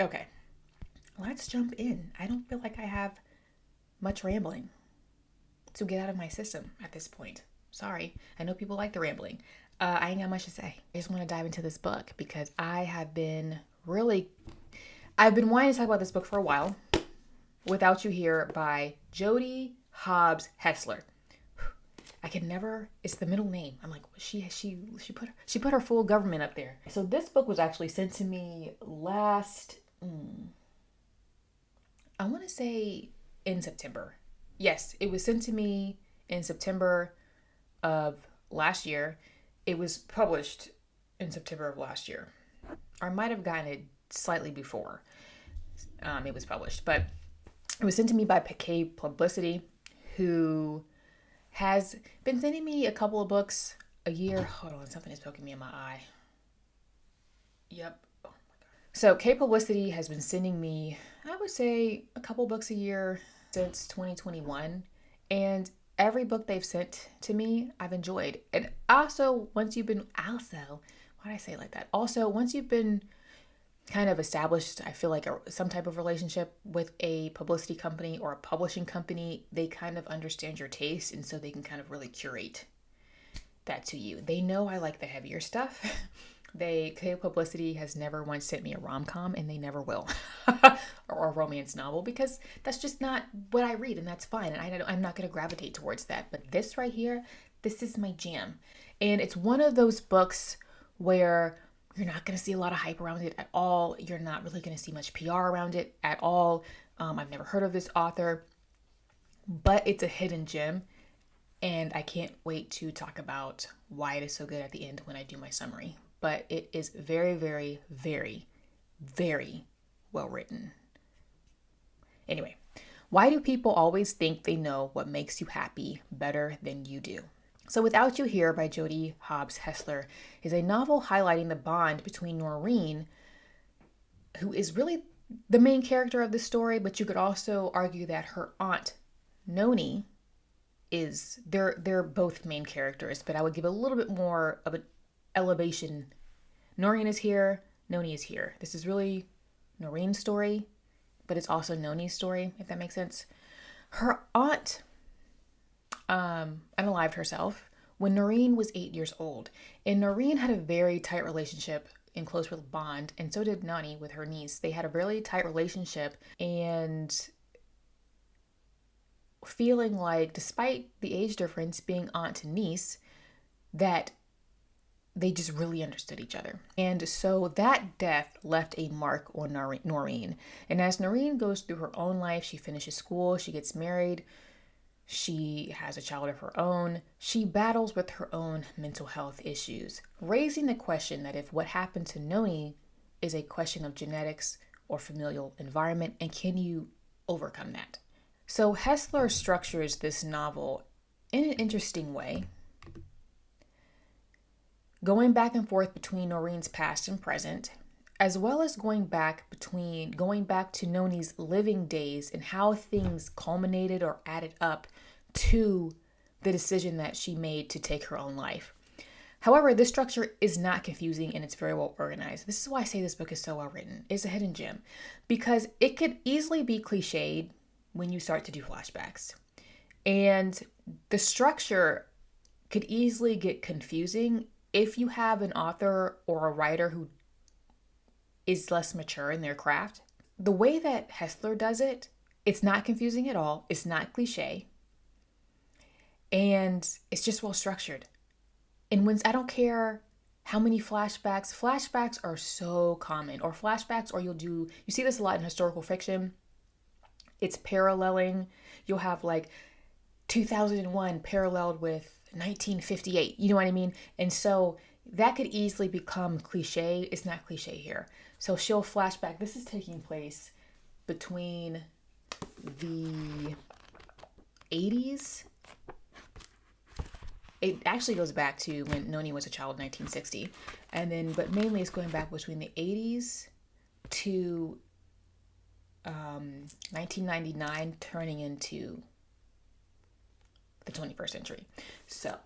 Okay, let's jump in. I don't feel like I have much rambling to get out of my system at this point. Sorry, I know people like the rambling. I ain't got much to say. I just want to dive into this book because I've been wanting to talk about this book for a while. Without You Here by Jody Hobbs Hesler. I can never. It's the middle name. I'm like she put her full government up there. So this book was actually sent to me last. I want to say in September. Yes, it was sent to me in September of last year. It was published in September of last year. Or I might have gotten it slightly before it was published, but it was sent to me by K Publicity, who has been sending me a couple of books a year. Hold on, something is poking me in my eye. Yep. Oh my God. So K Publicity has been sending me, I would say, a couple books a year since 2021, and every book they've sent to me, I've enjoyed. And also, why did I say it like that? Also, once you've been kind of established, I feel like some type of relationship with a publicity company or a publishing company, they kind of understand your taste, and so they can kind of really curate that to you. They know I like the heavier stuff. K Publicity has never once sent me a rom-com, and they never will, or a romance novel, because that's just not what I read, and that's fine. And I'm not going to gravitate towards that. But this right here, this is my jam, and it's one of those books where you're not going to see a lot of hype around it at all. You're not really going to see much PR around it at all. I've never heard of this author, but it's a hidden gem. And I can't wait to talk about why it is so good at the end when I do my summary. But it is very, very, very, very well written. Anyway, why do people always think they know what makes you happy better than you do? So Without You Here by Jody Hobbs Hesler is a novel highlighting the bond between Noreen, who is really the main character of the story, but you could also argue that her aunt, Noni, they're both main characters, but I would give a little bit more of an elevation. Noreen is here, Noni is here. This is really Noreen's story, but it's also Noni's story, if that makes sense. Her aunt unalived herself when Noreen was 8 years old. And Noreen had a very tight relationship and close bond, and so did Nani with her niece. They had a really tight relationship, and feeling like, despite the age difference being aunt to niece, that they just really understood each other. And so that death left a mark on Noreen. And as Noreen goes through her own life, she finishes school, she gets married, she has a child of her own. She battles with her own mental health issues, raising the question that if what happened to Noni is a question of genetics or familial environment, and can you overcome that? So Hesler structures this novel in an interesting way, going back and forth between Noreen's past and present, as well as going back to Noni's living days and how things culminated or added up to the decision that she made to take her own life. However, this structure is not confusing, and it's very well organized. This is why I say this book is so well written. It's a hidden gem, because it could easily be cliched when you start to do flashbacks. And the structure could easily get confusing if you have an author or a writer who is less mature in their craft. The way that Hesler does it, it's not confusing at all. It's not cliche. And it's just well structured. And I don't care how many flashbacks are so common. Or flashbacks, or you see this a lot in historical fiction. It's paralleling. You'll have like 2001 paralleled with 1958. You know what I mean? And so that could easily become cliche. It's not cliche here. So she'll flashback. This is taking place between the 80s. It actually goes back to when Noni was a child in 1960. But mainly it's going back between the 80s to 1999, turning into the 21st century. So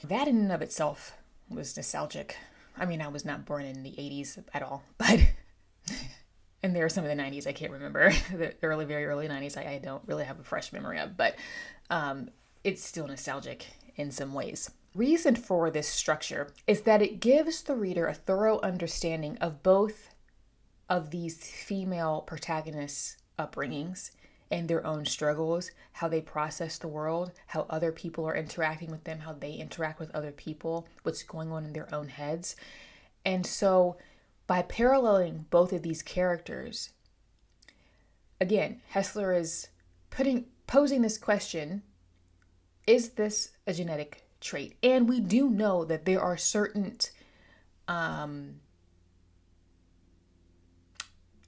that in and of itself was nostalgic. I mean, I was not born in the 80s at all, but And there are some of the 90s I can't remember. The early, very early 90s I don't really have a fresh memory of, but it's still nostalgic in some ways. Reason for this structure is that it gives the reader a thorough understanding of both of these female protagonists' upbringings and their own struggles, how they process the world, how other people are interacting with them, how they interact with other people, what's going on in their own heads. And so by paralleling both of these characters, again, Hesler is posing this question, is this a genetic trait? And we do know that there are certain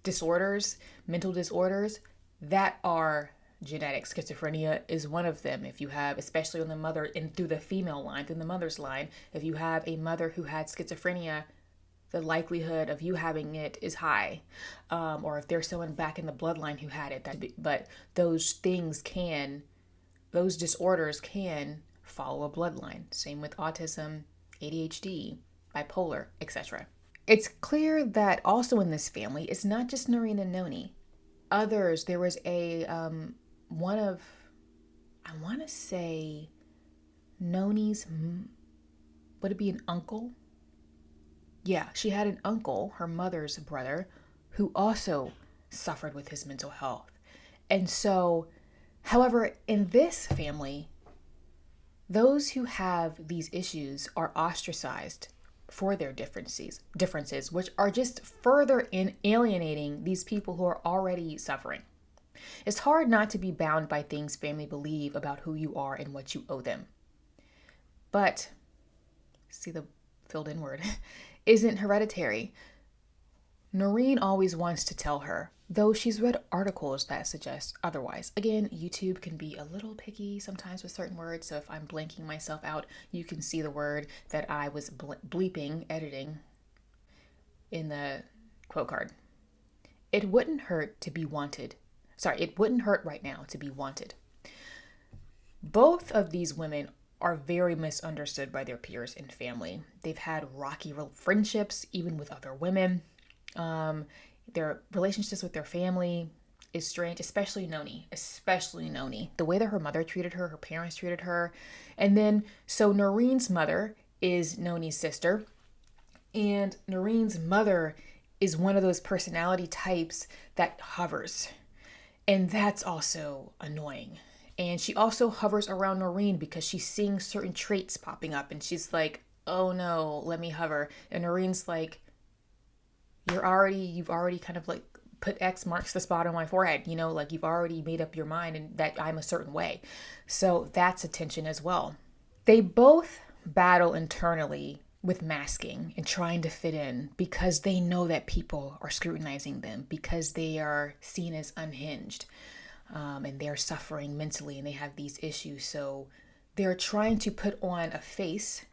disorders, mental disorders, that are genetic. Schizophrenia is one of them. If you have, especially on the mother and through the female line, through the mother's line, if you have a mother who had schizophrenia, the likelihood of you having it is high. Or if there's someone back in the bloodline who had it, but those disorders can follow a bloodline. Same with autism, ADHD, bipolar, etc. It's clear that also in this family, it's not just Noreen and Noni. Others, there was I want to say Noni's, would it be an uncle? Yeah, she had an uncle, her mother's brother, who also suffered with his mental health. And so, however, in this family, those who have these issues are ostracized for their differences, which are just further alienating these people who are already suffering. It's hard not to be bound by things family believe about who you are and what you owe them. But, see the filled in word, isn't hereditary. Noreen always wants to tell her, though she's read articles that suggest otherwise. Again, YouTube can be a little picky sometimes with certain words, so if I'm blanking myself out, you can see the word that I was bleeping, editing in the quote card. It wouldn't hurt to be wanted. It wouldn't hurt right now to be wanted. Both of these women are very misunderstood by their peers and family. They've had rocky friendships, even with other women. Their relationships with their family is strange, especially Noni. The way that her mother treated her, her parents treated her. And then, so Noreen's mother is Noni's sister. And Noreen's mother is one of those personality types that hovers. And that's also annoying. And she also hovers around Noreen because she's seeing certain traits popping up. And she's like, oh no, let me hover. And Noreen's like, you've already kind of like put X marks the spot on my forehead, like you've already made up your mind and that I'm a certain way. So that's a tension as well. They both battle internally with masking and trying to fit in because they know that people are scrutinizing them because they are seen as unhinged, and they're suffering mentally and they have these issues. So they're trying to put on a face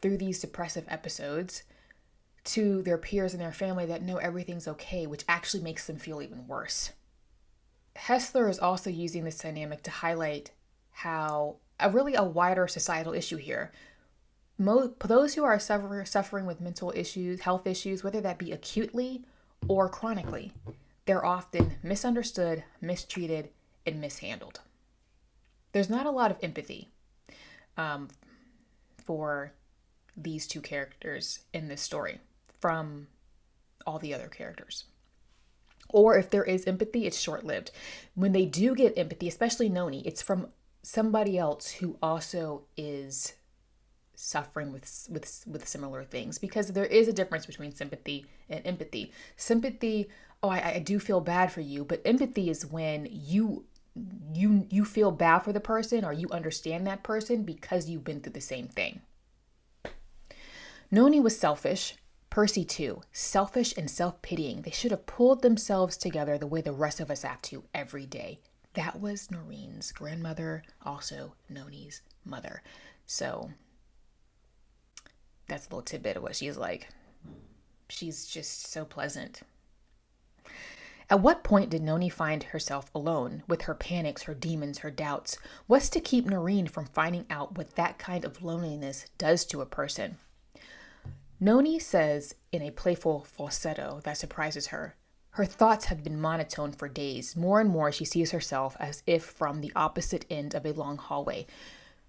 through these depressive episodes to their peers and their family that know everything's okay, which actually makes them feel even worse. Hesler is also using this dynamic to highlight how a wider societal issue here. Those who are suffering with mental issues, health issues, whether that be acutely or chronically, they're often misunderstood, mistreated, and mishandled. There's not a lot of empathy for these two characters in this story from all the other characters. Or if there is empathy, it's short-lived. When they do get empathy, especially Noni, it's from somebody else who also is suffering with similar things, because there is a difference between sympathy and empathy. Sympathy, I do feel bad for you, but empathy is when you feel bad for the person or you understand that person because you've been through the same thing. Noni was selfish. Percy too. Selfish and self-pitying. They should have pulled themselves together the way the rest of us have to every day. That was Noreen's grandmother, also Noni's mother. So that's a little tidbit of what she's like. She's just so pleasant. At what point did Noni find herself alone with her panics, her demons, her doubts? What's to keep Noreen from finding out what that kind of loneliness does to a person? Noni says in a playful falsetto that surprises her, Her thoughts have been monotone for days. More and more, she sees herself as if from the opposite end of a long hallway.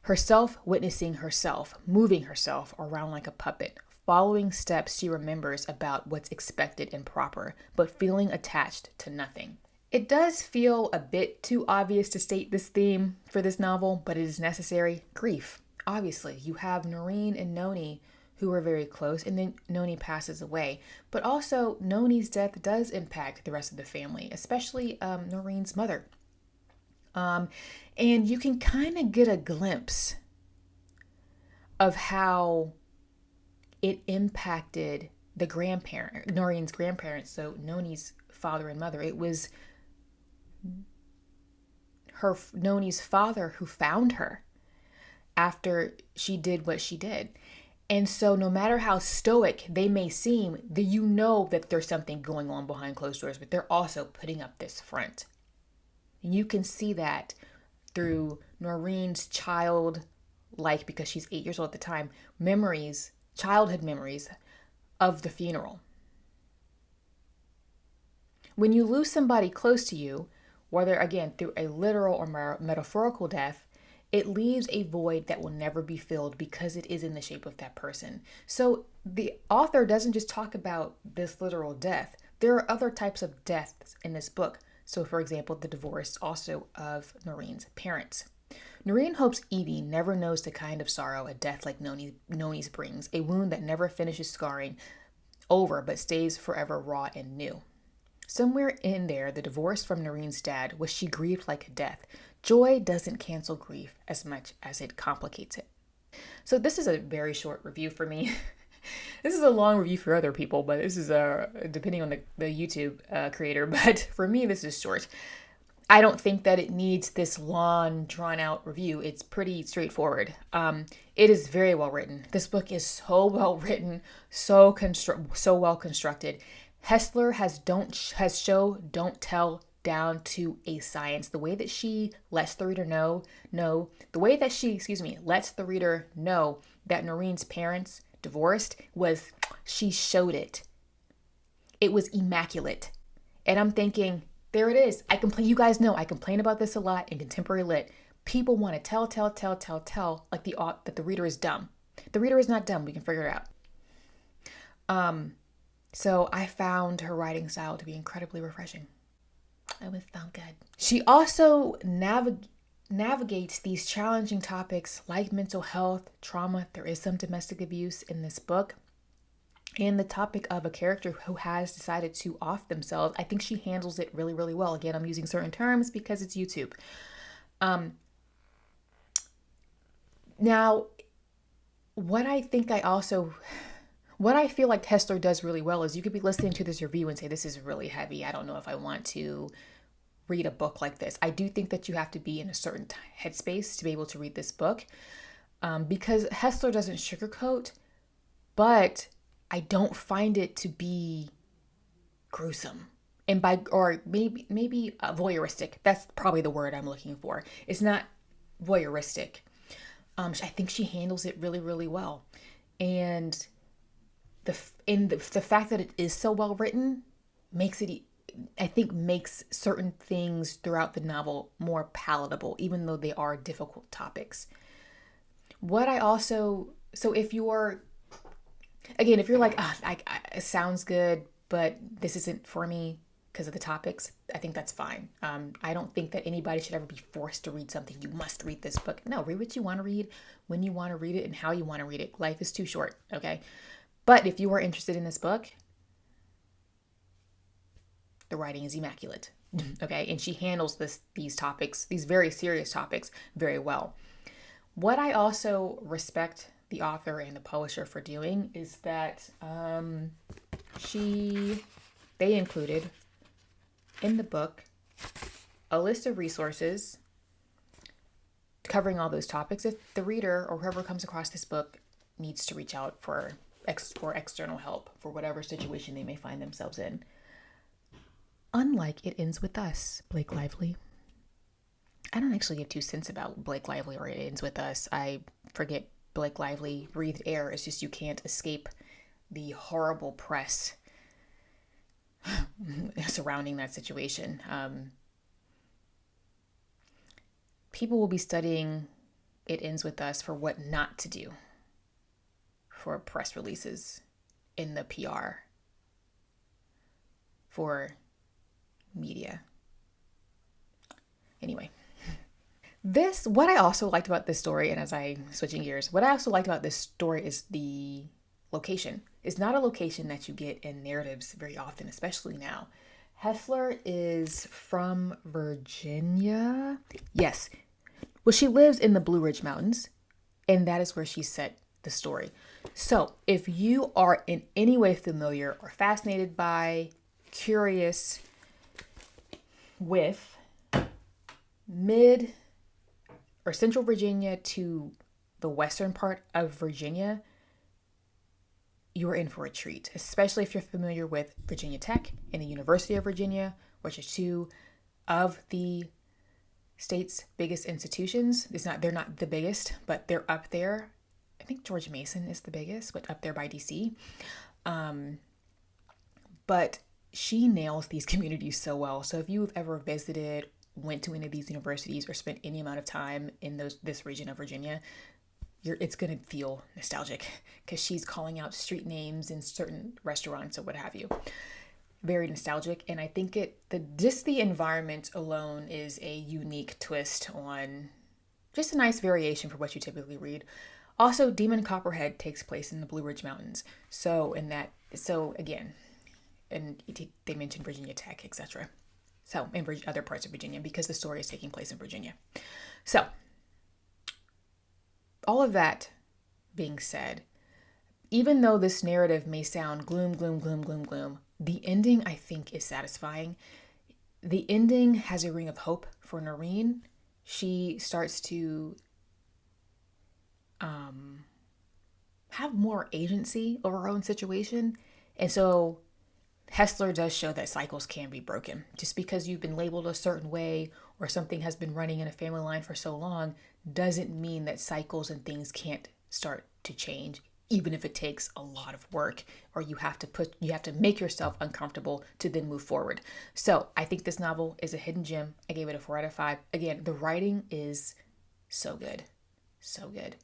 Herself witnessing herself, moving herself around like a puppet, following steps she remembers about what's expected and proper, but feeling attached to nothing. It does feel a bit too obvious to state this theme for this novel, but it is necessary. Grief. Obviously, you have Noreen and Noni who are very close, and then Noni passes away. But also, Noni's death does impact the rest of the family, especially Noreen's mother. And you can kind of get a glimpse of how it impacted the Noreen's grandparents, so Noni's father and mother. It was Noni's father who found her after she did what she did. And so no matter how stoic they may seem, you know that there's something going on behind closed doors, but they're also putting up this front. And you can see that through Noreen's because she's 8 years old at the time, childhood memories of the funeral. When you lose somebody close to you, whether again through a literal or metaphorical death, it leaves a void that will never be filled because it is in the shape of that person. So the author doesn't just talk about this literal death. There are other types of deaths in this book. So for example, the divorce also of Noreen's parents. Noreen hopes Evie never knows the kind of sorrow a death like Noni's brings, a wound that never finishes scarring over but stays forever raw and new. Somewhere in there, the divorce from Noreen's dad was she grieved like a death. Joy doesn't cancel grief as much as it complicates it. So this is a very short review for me. This is a long review for other people, but this is depending on the YouTube creator. But for me, this is short. I don't think that it needs this long, drawn-out review. It's pretty straightforward. It is very well written. This book is so well written, so well constructed. Hesler has show, don't tell down to a science. The way that she lets the reader lets the reader know that Noreen's parents divorced she showed it. It was immaculate. And I'm thinking, there it is. You guys know I complain about this a lot in contemporary lit. People want to tell like that the reader is dumb. The reader is not dumb. We can figure it out. So I found her writing style to be incredibly refreshing. It was so good. She also navigates these challenging topics like mental health, trauma. There is some domestic abuse in this book. And the topic of a character who has decided to off themselves. I think she handles it really, really well. Again, I'm using certain terms because it's YouTube. Now, what I feel like Hesler does really well is you could be listening to this review and say, this is really heavy. I don't know if I want to read a book like this. I do think that you have to be in a certain headspace to be able to read this book because Hesler doesn't sugarcoat, but I don't find it to be gruesome. And maybe voyeuristic. That's probably the word I'm looking for. It's not voyeuristic. I think she handles it really, really well. And the fact that it is so well written makes certain things throughout the novel more palatable, even though they are difficult topics. If you're like, it sounds good, but this isn't for me because of the topics, I think that's fine. I don't think that anybody should ever be forced to read something. You must read this book. No, read what you want to read, when you want to read it, and how you want to read it. Life is too short, okay? But if you are interested in this book, the writing is immaculate, okay? And she handles these very serious topics very well. What I also respect the author and the publisher for doing is that they included in the book a list of resources covering all those topics if the reader or whoever comes across this book needs to reach out for external help for whatever situation they may find themselves in. Unlike It Ends With Us, Blake Lively. I don't actually give 2 cents about Blake Lively or It Ends With Us. I forget Blake Lively breathed air. It's just you can't escape the horrible press surrounding that situation. People will be studying It Ends With Us for what not to do for press releases in the PR, for media. Anyway, what I also liked about this story, and as I switching gears, what I also liked about this story is the location. It's not a location that you get in narratives very often, especially now. Hesler is from Virginia. Yes. Well, she lives in the Blue Ridge Mountains, and that is where she set the story. So if you are in any way familiar or fascinated by, curious with mid or central Virginia to the western part of Virginia, you're in for a treat, especially if you're familiar with Virginia Tech and the University of Virginia, which are two of the state's biggest institutions. They're not the biggest, but they're up there. I think George Mason is the biggest, but up there by DC. But she nails these communities so well. So if you've ever visited, went to any of these universities, or spent any amount of time in this region of Virginia, it's going to feel nostalgic because she's calling out street names in certain restaurants or what have you. Very nostalgic. And I think the environment alone is a unique twist on just a nice variation for what you typically read. Also, Demon Copperhead takes place in the Blue Ridge Mountains. So again, and they mentioned Virginia Tech, etc. So in other parts of Virginia, because the story is taking place in Virginia. So all of that being said, even though this narrative may sound gloom, gloom, gloom, gloom, gloom, the ending, I think, is satisfying. The ending has a ring of hope for Noreen. She starts to have more agency over her own situation. And so Hesler does show that cycles can be broken. Just because you've been labeled a certain way or something has been running in a family line for so long doesn't mean that cycles and things can't start to change, even if it takes a lot of work or you have to make yourself uncomfortable to then move forward. So I think this novel is a hidden gem. I gave it a 4 out of 5. Again, the writing is so good. So good.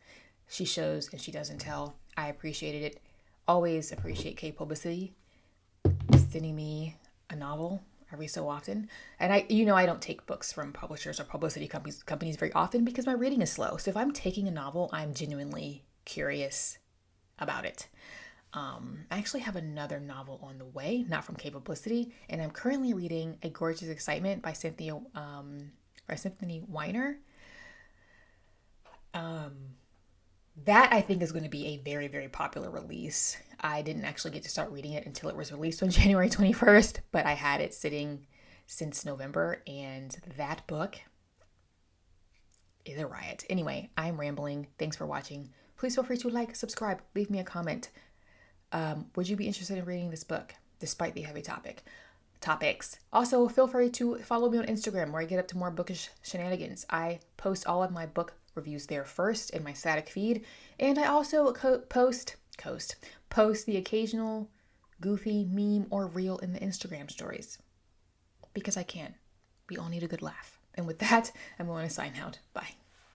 She shows and she doesn't tell. I appreciated it. Always appreciate K Publicity sending me a novel every so often. And I don't take books from publishers or publicity companies very often because my reading is slow. So if I'm taking a novel, I'm genuinely curious about it. I actually have another novel on the way, not from K Publicity, and I'm currently reading A Gorgeous Excitement by Cynthia Weiner. That I think is going to be a very, very popular release. I didn't actually get to start reading it until it was released on January 21st, but I had it sitting since November, and that book is a riot. Anyway, I'm rambling. Thanks for watching. Please feel free to like, subscribe, leave me a comment. Would you be interested in reading this book, despite the heavy topics? Also, feel free to follow me on Instagram, where I get up to more bookish shenanigans. I post all of my book reviews there first in my static feed, and I also post the occasional goofy meme or reel in the Instagram stories, because I can. We all need a good laugh. And with that, I'm going to sign out. Bye.